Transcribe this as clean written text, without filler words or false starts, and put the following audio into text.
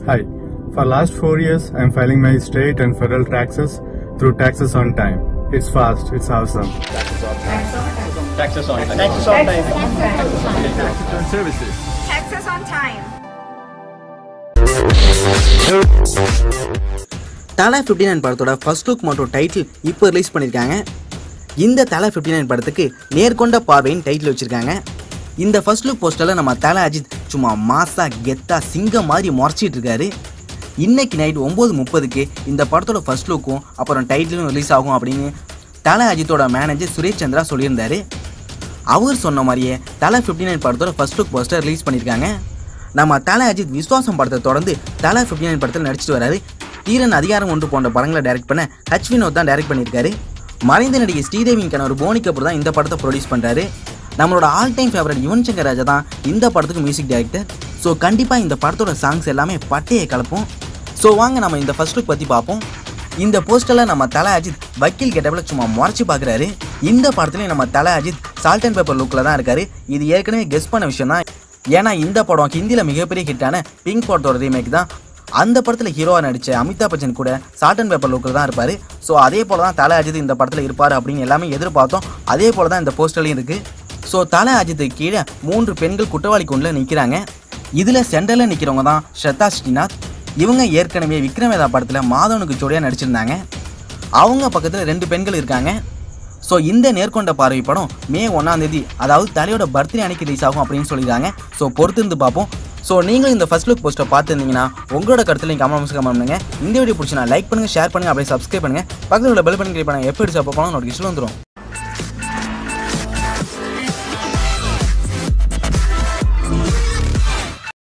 Hi. For last 4 years, I'm filing my state and federal taxes through Taxes on Time. It's fast. It's awesome. Taxes on time. Taxes on time. Taxes on time. Taxes on services. Taxes on time. தலை 59 படத்தோட first look மற்றும் title இப்போ release பண்ணியிருக்காங்க. இந்த தலை 59 படத்துக்கு நேர்கொண்ட பார்வையின் title வச்சுருக்காங்க. இந்த ஃபர்ஸ்ட் லுக் போஸ்டரில் நம்ம தலை அஜித் சும்மா மாசா கெத்தா சிங்கம் மாதிரி முறைச்சிட்டு இருக்காரு. இன்னைக்கு நைட் 9:30க்கு இந்த படத்தோட ஃபர்ஸ்ட் லுக்கும் அப்புறம் டைட்டிலும் ரிலீஸ் ஆகும் அப்படின்னு தலை அஜித்தோட மேனேஜர் சுரேஷ் சந்திரா சொல்லியிருந்தாரு. அவர் சொன்ன மாதிரியே தலை 59 படத்தோட ஃபர்ஸ்ட் லுக் போஸ்டர் ரிலீஸ் பண்ணியிருக்காங்க. நம்ம தலை அஜித் விஸ்வாசம் படத்தை தொடர்ந்து தலை 59 படத்தில் நடிச்சிட்டு வராரு. தீரன் அதிகாரம் 1 போன்ற படங்களை டைரக்ட் பண்ண ஹச் வினோத் தான் டைரக்ட் பண்ணியிருக்காரு. மறைந்த நடிகை ஸ்ரீதேவியின் கணவர் போனி கபூர் தான் இந்த படத்தை ப்ரொடியூஸ் பண்ணுறாரு. நம்மளோட all time favourite Yuvan Shankar Raja தான் இந்த படத்துக்கு மியூசிக் டைரக்டர். ஸோ கண்டிப்பாக இந்த படத்தோட சாங்ஸ் எல்லாமே பட்டையை கலப்போம். ஸோ வாங்க நம்ம இந்த ஃபர்ஸ்ட் லுக் பற்றி பார்ப்போம். இந்த போஸ்டரில் நம்ம தலை அஜித் வக்கீல் கெட்டப்பில் சும்மா முறைச்சி பார்க்குறாரு. இந்த படத்துலேயும் நம்ம தலை அஜித் சால்ட் அண்ட் பேப்பர் லுக்கில் தான் இருக்காரு. இது ஏற்கனவே கெஸ் பண்ண விஷயம் தான். ஏன்னா இந்த படம் ஹிந்தியில் மிகப்பெரிய ஹிட்டான பிங்க் படத்தோட ரீமேக் தான். அந்த படத்தில் ஹீரோவாக நடித்த அமிதாப் பச்சன் கூட சால்ட் அண்ட் பேப்பர் லுக்கில் தான் இருப்பார். ஸோ அதே போல் தான் தலை அஜித் இந்த படத்தில் இருப்பார் அப்படின்னு எல்லாமே எதிர்பார்த்தோம். அதே போல் தான் இந்த போஸ்டர்லையும் இருக்குது. ஸோ தலை அஜித்துக்கு கீழே 3 பெண்கள் குற்றவாளி கொண்டில் நிற்கிறாங்க. இதில் சென்டரில் நிற்கிறவங்க தான் ஸ்ரத்தா ஸ்ரீநாத். இவங்க ஏற்கனவே விக்ரம் வேதா படத்தில் மாதவனுக்கு ஜோடியாக நடிச்சிருந்தாங்க. அவங்க பக்கத்தில் 2 பெண்கள் இருக்காங்க. ஸோ இந்த நேர்கொண்ட பார்வை படம் மே 1ஆம் தேதி, அதாவது தலையோட பர்த்டே அன்னைக்கு ரிலீஸ் ஆகும் அப்படின்னு சொல்லியிருக்காங்க. ஸோ பொறுத்திருந்து பார்ப்போம். ஸோ நீங்களும் இந்த ஃபர்ஸ்ட் லுக் போஸ்டர் பார்த்துருந்தீங்கன்னா உங்களோட கருத்தில் நீங்கள் கமெண்ட் பண்ணுங்க. இந்த வீடியோ பிடிச்சினா லைக் பண்ணுங்கள், ஷேர் பண்ணுங்கள், அப்படியே சப்ஸ்கிரைப் பண்ணுங்கள். பக்கத்தில் உள்ள பெல் பட்டன் கிளிக் பண்ணுங்கள். எப்படி சப்போர்ட் பண்ணாலும் நோட்டிஃபிகேஷன் வந்துடும்.